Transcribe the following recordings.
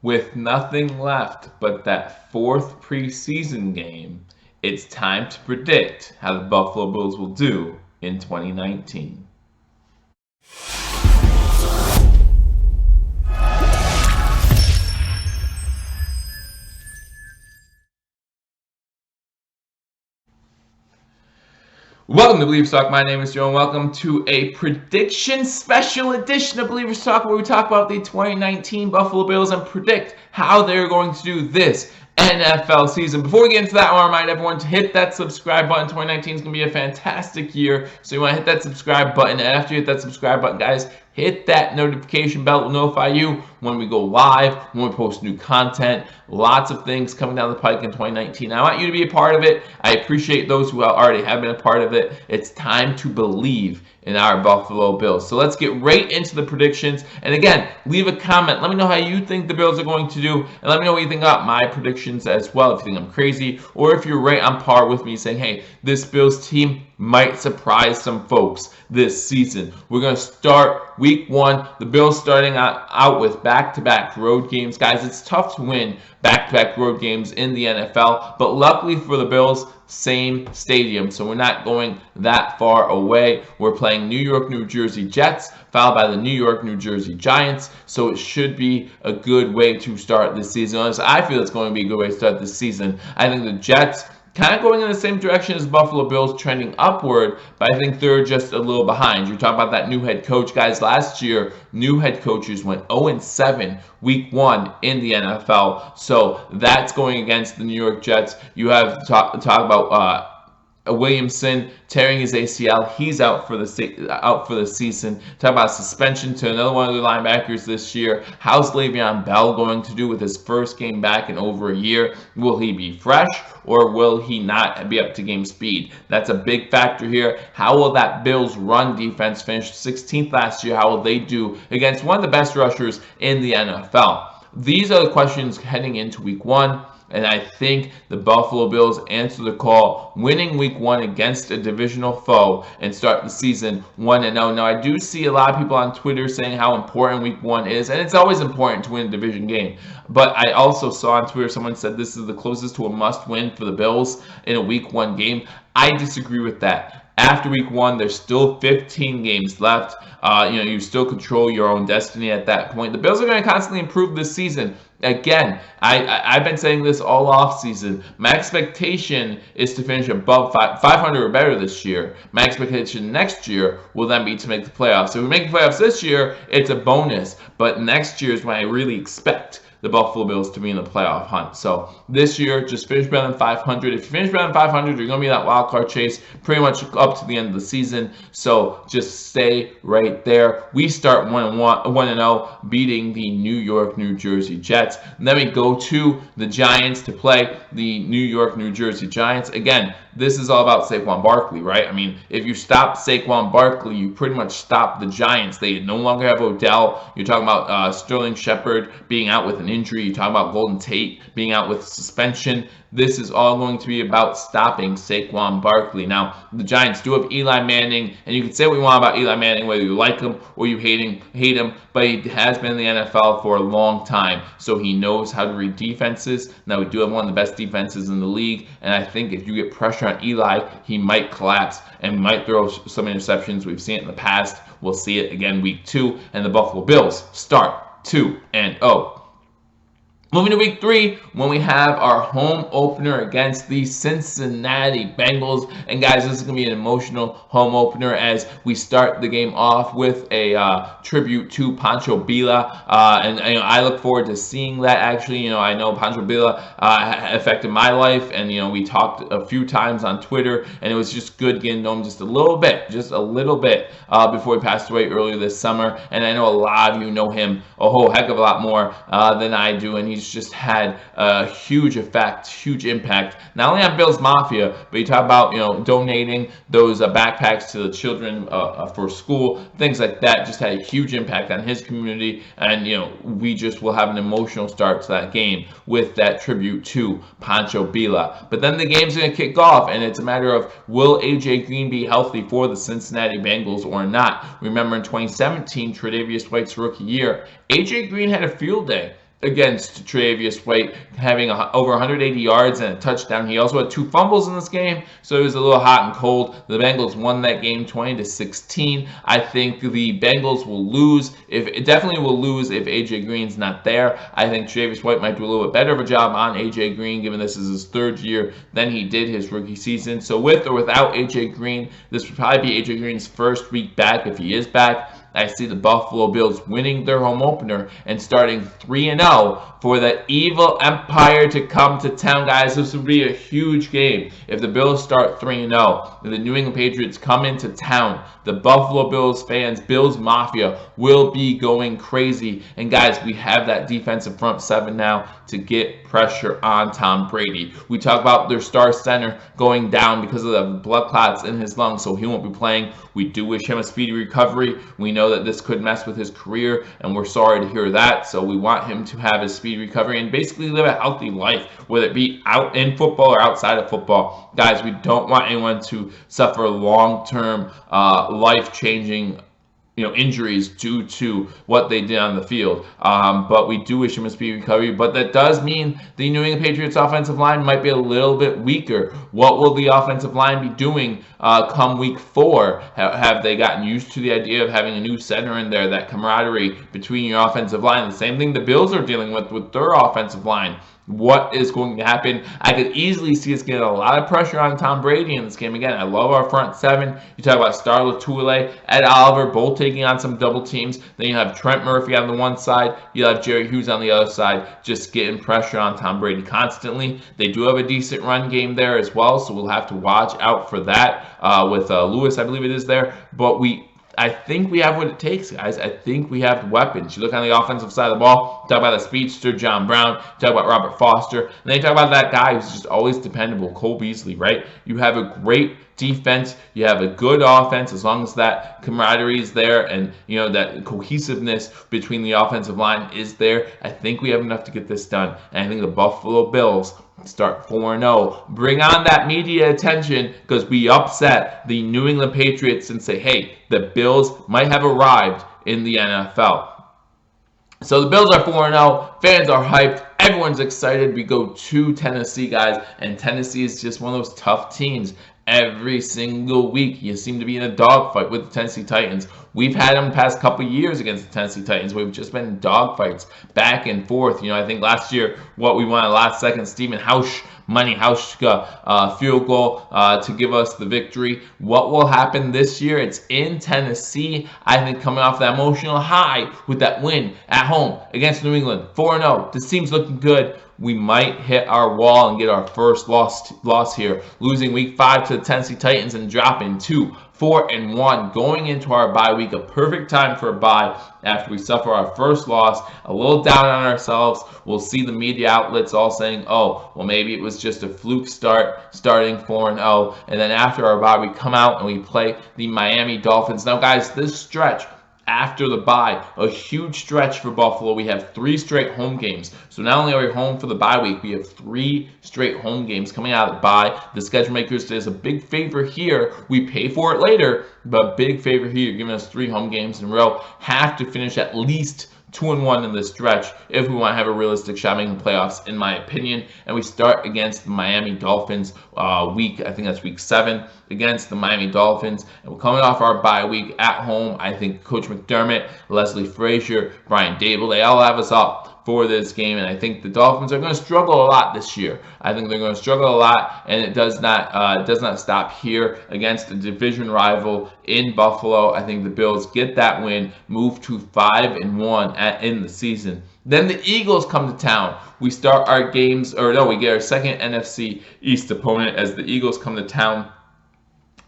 With nothing left but that fourth preseason game, it's time to predict how the Buffalo Bills will do in 2019. Welcome to Billievers Talk. My name is Joe, and welcome to a prediction special edition of Billievers Talk, where we talk about the 2019 Buffalo Bills and predict how they're going to do this NFL season. Before we get into that, I want to remind everyone to hit that subscribe button. 2019 is going to be a fantastic year, so you want to hit that subscribe button. And after you hit that subscribe button, guys, hit that notification bell. It will notify you when we go live, when we post new content. Lots of things coming down the pike in 2019. I want you to be a part of it. I appreciate those who already have been a part of it. It's time to believe in our Buffalo Bills. So let's get right into the predictions. And again, leave a comment. Let me know how you think the Bills are going to do. And let me know what you think about my predictions as well. If you think I'm crazy, or if you're right on par with me saying, hey, this Bills team might surprise some folks this season. We're going to start week 1. The Bills starting out with back-to-back road games. Guys, it's tough to win back-to-back road games in the NFL, but luckily for the Bills, same stadium, so we're not going that far away. We're playing New York, New Jersey Jets, followed by the New York, New Jersey Giants, so it should be a good way to start this season. I feel it's going to be a good way to start this season. I think the Jets kind of going in the same direction as Buffalo Bills, trending upward, but I think they're just a little behind. You're talking about that new head coach. Guys, last year, new head coaches went 0-7 week 1 in the NFL, so that's going against the New York Jets. You have talk about Williamson tearing his ACL. He's out for the season. Talk about suspension to another one of the linebackers this year. How's Le'Veon Bell going to do with his first game back in over a year? Will he be fresh, or will he not be up to game speed? That's a big factor here. How will that Bills run defense finish 16th last year? How will they do against one of the best rushers in the NFL? These are the questions heading into week 1. And I think the Buffalo Bills answer the call, winning week 1 against a divisional foe and start the season 1-0. Now, I do see a lot of people on Twitter saying how important week 1 is, and it's always important to win a division game. But I also saw on Twitter someone said this is the closest to a must-win for the Bills in a week 1 game. I disagree with that. After week 1, there's still 15 games left. You still control your own destiny at that point. The Bills are going to constantly improve this season. Again, I've been saying this all off season. My expectation is to finish above 500 or better this year. My expectation next year will then be to make the playoffs. So if we make the playoffs this year, it's a bonus. But next year is when I really expect the Buffalo Bills to be in the playoff hunt. So this year, just finish better than 500. If you finish better than 500, you're going to be in that wild card chase pretty much up to the end of the season. So just stay right there. We start 1-0, beating the New York, New Jersey Jets. And then we go to the Giants to play the New York, New Jersey Giants. Again, this is all about Saquon Barkley, right? I mean, if you stop Saquon Barkley, you pretty much stop the Giants. They no longer have Odell. You're talking about Sterling Shepard being out with an injury. You're talking about Golden Tate being out with suspension. This is all going to be about stopping Saquon Barkley. Now, the Giants do have Eli Manning, and you can say what you want about Eli Manning, whether you like him or you hate him, but he has been in the NFL for a long time, so he knows how to read defenses. Now, we do have one of the best defenses in the league, and I think if you get pressure on Eli, he might collapse and might throw some interceptions. We've seen it in the past. We'll see it again week 2, and the Buffalo Bills start 2-0. Moving to week 3, when we have our home opener against the Cincinnati Bengals. And guys, this is going to be an emotional home opener as we start the game off with a tribute to Pancho Villa. And I look forward to seeing that. Actually, I know Pancho Villa affected my life, and we talked a few times on Twitter, and it was just good getting to know him just a little bit before he passed away earlier this summer. And I know a lot of you know him a whole heck of a lot more than I do, and he's just had a huge effect, huge impact, not only on Bills Mafia, but you talk about, donating those backpacks to the children for school, things like that. Just had a huge impact on his community, and, we just will have an emotional start to that game with that tribute to Pancho Villa. But then the game's going to kick off, and it's a matter of, will A.J. Green be healthy for the Cincinnati Bengals or not? Remember in 2017, Tre'Davious White's rookie year, A.J. Green had a field day against Tre'Davious White, having over 180 yards and a touchdown. He also had 2 fumbles in this game, so it was a little hot and cold. The Bengals won that game 20-16. I think the Bengals will lose. Definitely will lose if AJ Green's not there. I think Tre'Davious White might do a little bit better of a job on AJ Green, given this is his 3rd year than he did his rookie season. So with or without AJ Green, this would probably be AJ Green's first week back if he is back. I see the Buffalo Bills winning their home opener and starting 3-0 for the evil empire to come to town, guys. This would be a huge game if the Bills start 3-0 and the New England Patriots come into town. The Buffalo Bills fans, Bills Mafia, will be going crazy. And guys, we have that defensive front 7 now to get pressure on Tom Brady. We talk about their star center going down because of the blood clots in his lungs, so he won't be playing. We do wish him a speedy recovery. We know that this could mess with his career, and we're sorry to hear that. So we want him to have a speedy recovery and basically live a healthy life, whether it be out in football or outside of football. Guys, we don't want anyone to suffer long-term, life-changing injuries due to what they did on the field. But we do wish him a speedy recovery. But that does mean the New England Patriots offensive line might be a little bit weaker. What will the offensive line be doing come week 4? Have they gotten used to the idea of having a new center in there, that camaraderie between your offensive line? The same thing the Bills are dealing with their offensive line. What is going to happen? I could easily see us getting a lot of pressure on Tom Brady in this game. Again, I love our front 7. You talk about Star Lotulelei, Ed Oliver, both taking on some double teams. Then you have Trent Murphy on the one side. You have Jerry Hughes on the other side, just getting pressure on Tom Brady constantly. They do have a decent run game there as well, so we'll have to watch out for that with Lewis, I believe it is there. But I think we have what it takes, guys. I think we have weapons. You look on the offensive side of the ball, talk about the speedster, John Brown, talk about Robert Foster, and then you talk about that guy who's just always dependable, Cole Beasley, right? You have a great defense, you have a good offense, as long as that camaraderie is there and that cohesiveness between the offensive line is there. I think we have enough to get this done, and I think the Buffalo Bills start 4-0. Bring on that media attention, because we upset the New England Patriots and say, hey, the Bills might have arrived in the NFL. So the Bills are 4-0. Fans are hyped. Everyone's excited. We go to Tennessee, guys, and Tennessee is just one of those tough teams. Every single week, you seem to be in a dogfight with the Tennessee Titans. We've had them the past couple years against the Tennessee Titans. We've just been in dogfights back and forth. I think last year, what we won at last second, Stephen Hauschka field goal to give us the victory. What will happen this year? It's in Tennessee. I think coming off that emotional high with that win at home against New England, 4-0. This team's looking good. We might hit our wall and get our first loss here, losing week 5 to the Tennessee Titans and dropping 4-1 going into our bye week. A perfect time for a bye after we suffer our first loss. A little down on ourselves. We'll see the media outlets all saying, oh, well, maybe it was just a fluke starting 4-0. And then after our bye, we come out and we play the Miami Dolphins. Now, guys, this stretch after the bye, a huge stretch for Buffalo. We have 3 straight home games. So not only are we home for the bye week, we have 3 straight home games coming out of the bye. The schedule makers does a big favor here. We pay for it later, but big favor here, giving us 3 home games in a row. Have to finish at least 2-1 in this stretch if we want to have a realistic shot making the playoffs, in my opinion. And we start against the Miami Dolphins I think that's week 7 against the Miami Dolphins. And we're coming off our bye week at home. I think Coach McDermott, Leslie Frazier, Brian Dable, they all have us up for this game, and I think the Dolphins are going to struggle a lot this year. I think they're going to struggle a lot, and it does not stop here against a division rival in Buffalo. I think the Bills get that win, move to 5-1 in the season. Then the Eagles come to town. We start our games, we get our second NFC East opponent as the Eagles come to town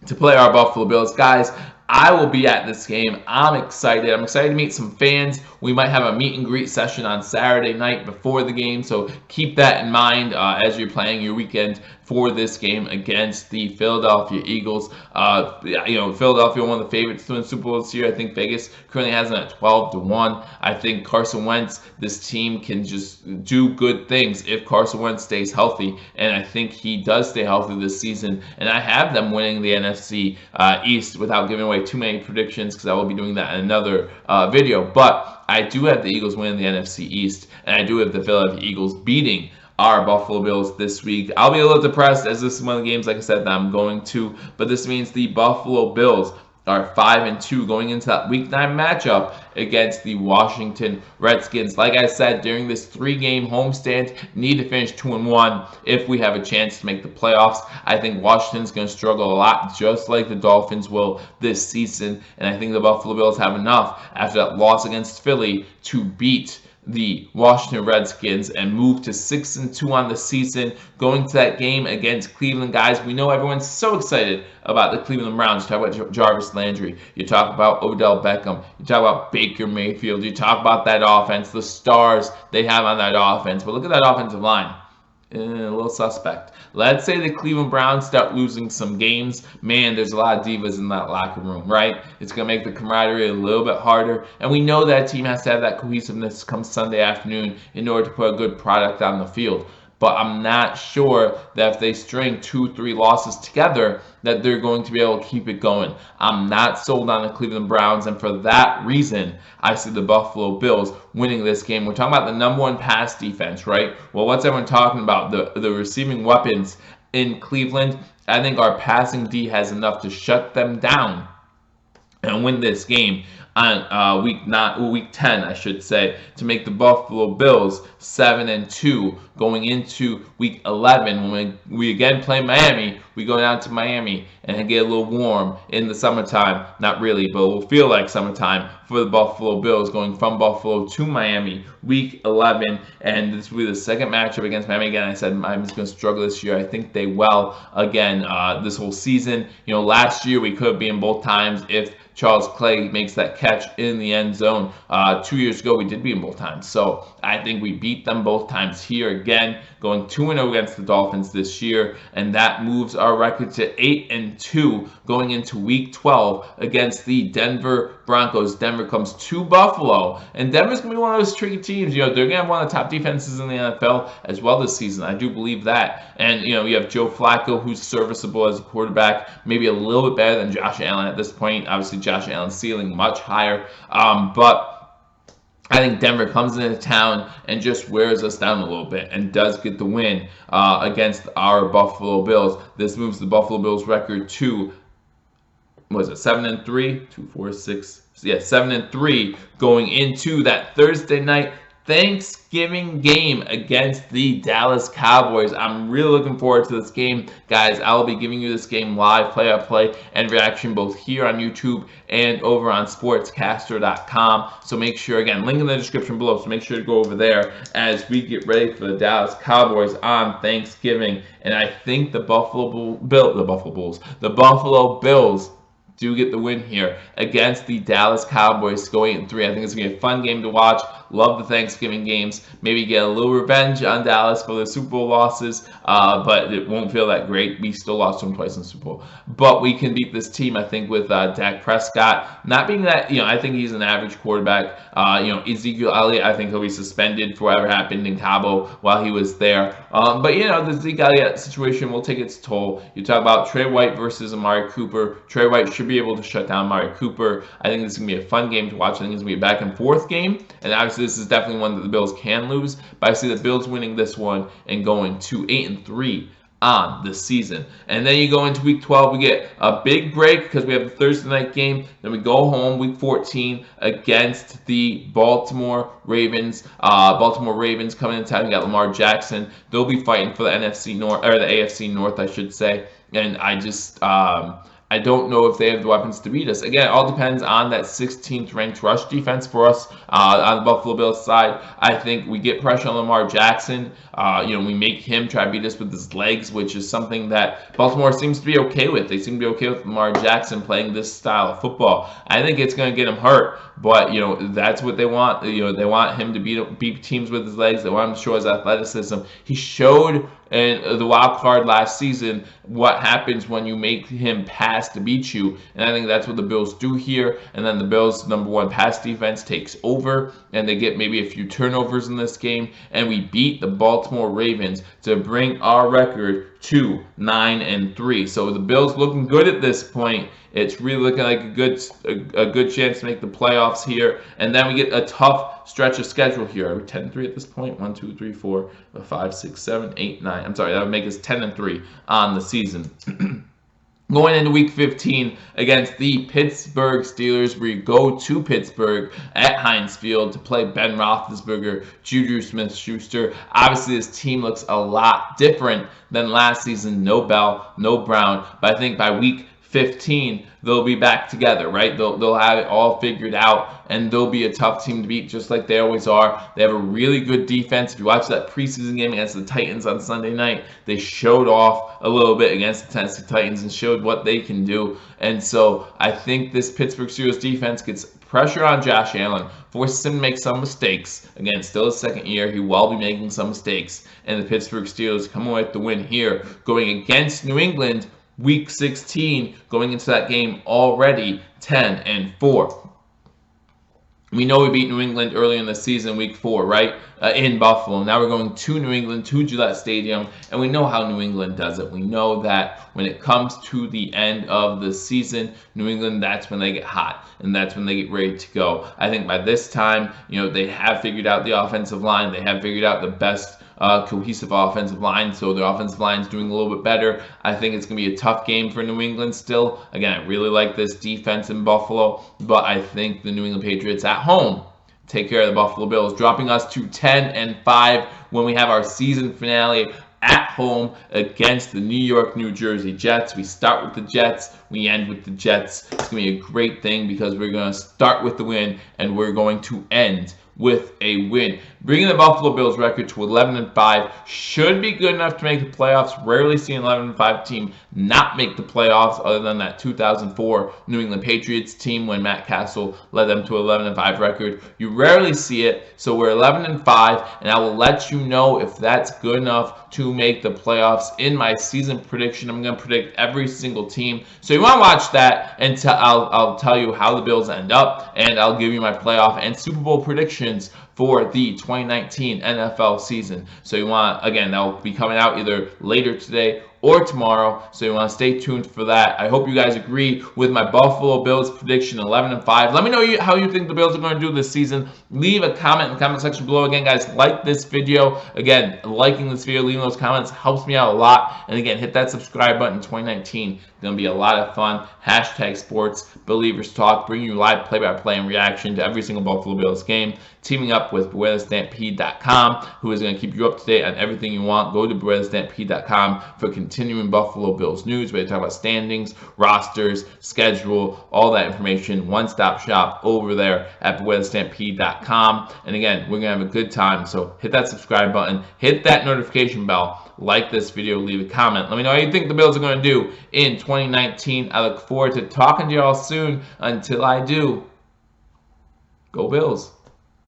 to play our Buffalo Bills. Guys, I will be at this game. I'm excited. I'm excited to meet some fans. We might have a meet and greet session on Saturday night before the game, so keep that in mind as you're planning your weekend for this game against the Philadelphia Eagles. Philadelphia, one of the favorites to win the Super Bowl this year. I think Vegas currently has them at 12-1. I think Carson Wentz, this team can just do good things if Carson Wentz stays healthy, and I think he does stay healthy this season. And I have them winning the NFC East without giving away too many predictions, because I will be doing that in another video. But I do have the Eagles winning the NFC East, and I do have the Philadelphia Eagles beating our Buffalo Bills this week. I'll be a little depressed as this is one of the games, like I said, that I'm going to, but this means the Buffalo Bills are 5-2 going into that Week 9 matchup against the Washington Redskins. Like I said, during this 3-game homestand, need to finish 2-1 if we have a chance to make the playoffs. I think Washington's going to struggle a lot, just like the Dolphins will this season, and I think the Buffalo Bills have enough after that loss against Philly to beat the Washington Redskins and move to 6-2 on the season, going to that game against Cleveland. Guys, we know everyone's so excited about the Cleveland Browns. You talk about Jarvis Landry, you talk about Odell Beckham, you talk about Baker Mayfield, you talk about that offense, the stars they have on that offense, but look at that offensive line. A little suspect. Let's say the Cleveland Browns start losing some games. Man, there's a lot of divas in that locker room, right? It's going to make the camaraderie a little bit harder. And we know that team has to have that cohesiveness come Sunday afternoon in order to put a good product on the field. But I'm not sure that if they string 2-3 losses together, that they're going to be able to keep it going. I'm not sold on the Cleveland Browns, and for that reason, I see the Buffalo Bills winning this game. We're talking about the #1 pass defense, right? Well, what's everyone talking about? The receiving weapons in Cleveland. I think our passing D has enough to shut them down and win this game on week 10, I should say, to make the Buffalo Bills 7-2 going into week 11. When we again play Miami, we go down to Miami and get a little warm in the summertime. Not really, but it will feel like summertime for the Buffalo Bills going from Buffalo to Miami week 11. And this will be the second matchup against Miami. Again, I said Miami's going to struggle this year. I think they will again this whole season. You know, last year we could be in both times if Charles Clay makes that catch in the end zone. 2 years ago, we did beat them both times. So I think we beat them both times here again, going 2-0 against the Dolphins this year. And that moves our record to 8-2 going into week 12 against the Denver Broncos. Denver comes to Buffalo. And Denver's going to be one of those tricky teams. You know, they're going to have one of the top defenses in the NFL as well this season. I do believe that. And, you know, you have Joe Flacco, who's serviceable as a quarterback, maybe a little bit better than Josh Allen at this point. Obviously, Josh Allen's ceiling much higher, but I think Denver comes into town and just wears us down a little bit and does get the win against our Buffalo Bills. This moves the Buffalo Bills record to, was it 7-3? 2, 4, 6. Yeah, 7-3 going into that Thursday night Thanksgiving game against the Dallas Cowboys. I'm really looking forward to this game, guys. I'll be giving you this game live, play-by-play, and reaction both here on YouTube and over on sportscaster.com. So make sure, again, link in the description below, so make sure to go over there as we get ready for the Dallas Cowboys on Thanksgiving. And I think the Buffalo Bills do get the win here against the Dallas Cowboys, go 8-3. I think it's going to be a fun game to watch. Love the Thanksgiving games. Maybe get a little revenge on Dallas for the Super Bowl losses, but it won't feel that great. We still lost them twice in the Super Bowl. But we can beat this team, I think, with Dak Prescott. Not being that, you know, I think he's an average quarterback. You know, Ezekiel Elliott, I think he'll be suspended for whatever happened in Cabo while he was there. But, you know, the Zeke Elliott situation will take its toll. You talk about Trey White versus Amari Cooper. Trey White should be able to shut down Amari Cooper. I think this is going to be a fun game to watch. I think it's going to be a back-and-forth game. And obviously, this is definitely one that the Bills can lose. But I see the Bills winning this one and going to 8-3 on the season. And then you go into week 12, we get a big break because we have the Thursday night game. Then we go home week 14 against the Baltimore Ravens. Baltimore Ravens coming into town. You got Lamar Jackson. They'll be fighting for the NFC North, or the AFC North, I should say. And I just I don't know if they have the weapons to beat us. Again, it all depends on that 16th ranked rush defense for us on the Buffalo Bills side. I think we get pressure on Lamar Jackson. You know, we make him try to beat us with his legs, which is something that Baltimore seems to be okay with. They seem to be okay with Lamar Jackson playing this style of football. I think it's going to get him hurt, but, you know, that's what they want. You know, they want him to beat teams with his legs. They want him to show his athleticism. He showed in the wild card last season what happens when you make him pass has to beat you, and I think that's what the Bills do here. And then the Bills' #1 pass defense takes over, and they get maybe a few turnovers in this game, and we beat the Baltimore Ravens to bring our record to 9-3. So the Bills looking good at this point. It's really looking like a good chance to make the playoffs here. And then we get a tough stretch of schedule here. Are we 10-3 at this point? 1, 2, 3, 4, 5, 6, 7, 8, 9. I'm sorry, that would make us 10-3 on the season. Going into Week 15 against the Pittsburgh Steelers, we go to Pittsburgh at Heinz Field to play Ben Roethlisberger, Juju Smith-Schuster. Obviously, this team looks a lot different than last season. No Bell, no Brown, but I think by Week 15 they'll be back together, right? They'll have it all figured out, and they'll be a tough team to beat, just like they always are. They have a really good defense. If you watch that preseason game against the Titans on Sunday night, they showed off a little bit against the Tennessee Titans and showed what they can do. And so I think this Pittsburgh Steelers defense gets pressure on Josh Allen, forces him to make some mistakes. Again, still his second year, he will be making some mistakes, and the Pittsburgh Steelers come away with the win here, going against New England. Week 16, going into that game already 10-4. We know we beat New England early in the season, Week 4, right? In Buffalo. Now we're going to New England, to Gillette Stadium, and we know how New England does it. We know that when it comes to the end of the season, New England, that's when they get hot, and that's when they get ready to go. I think by this time, they have figured out the offensive line. They have figured out the best cohesive offensive line, so the offensive line is doing a little bit better. I think it's going to be a tough game for New England still. Again, I really like this defense in Buffalo, but I think the New England Patriots at home take care of the Buffalo Bills, dropping us to 10-5 when we have our season finale at home against the New York, New Jersey Jets. We start with the Jets, we end with the Jets. It's going to be a great thing because we're going to start with the win and we're going to end with a win. Bringing the Buffalo Bills record to 11-5 should be good enough to make the playoffs. Rarely see an 11-5 team not make the playoffs, other than that 2004 New England Patriots team when Matt Castle led them to 11-5 record. You rarely see it, so we're 11-5, and I will let you know if that's good enough to make the playoffs in my season prediction. I'm going to predict every single team, so you want to watch that, and I'll tell you how the Bills end up, and I'll give you my playoff and Super Bowl predictions for the 2019 NFL season. So you want, again, that will be coming out either later today or tomorrow, so you want to stay tuned for that. I hope you guys agree with my Buffalo Bills prediction, 11-5. Let me know how you think the Bills are going to do this season. Leave a comment in the comment section below. Again, guys, like this video. Again, liking this video, leaving those comments helps me out a lot. And again, hit that subscribe button. 2019, it's going to be a lot of fun. #sports, Billievers Talk, bringing you live play-by-play and reaction to every single Buffalo Bills game. Teaming up with BewareTheStampede.com, who is going to keep you up to date on everything you want. Go to BewareTheStampede.com for continuing Buffalo Bills news, where they talk about standings, rosters, schedule, all that information. One-stop shop over there at BewareTheStampede.com. And again, we're going to have a good time, so hit that subscribe button, hit that notification bell, like this video, leave a comment. Let me know how you think the Bills are going to do in 2019. I look forward to talking to y'all soon. Until I do, go Bills.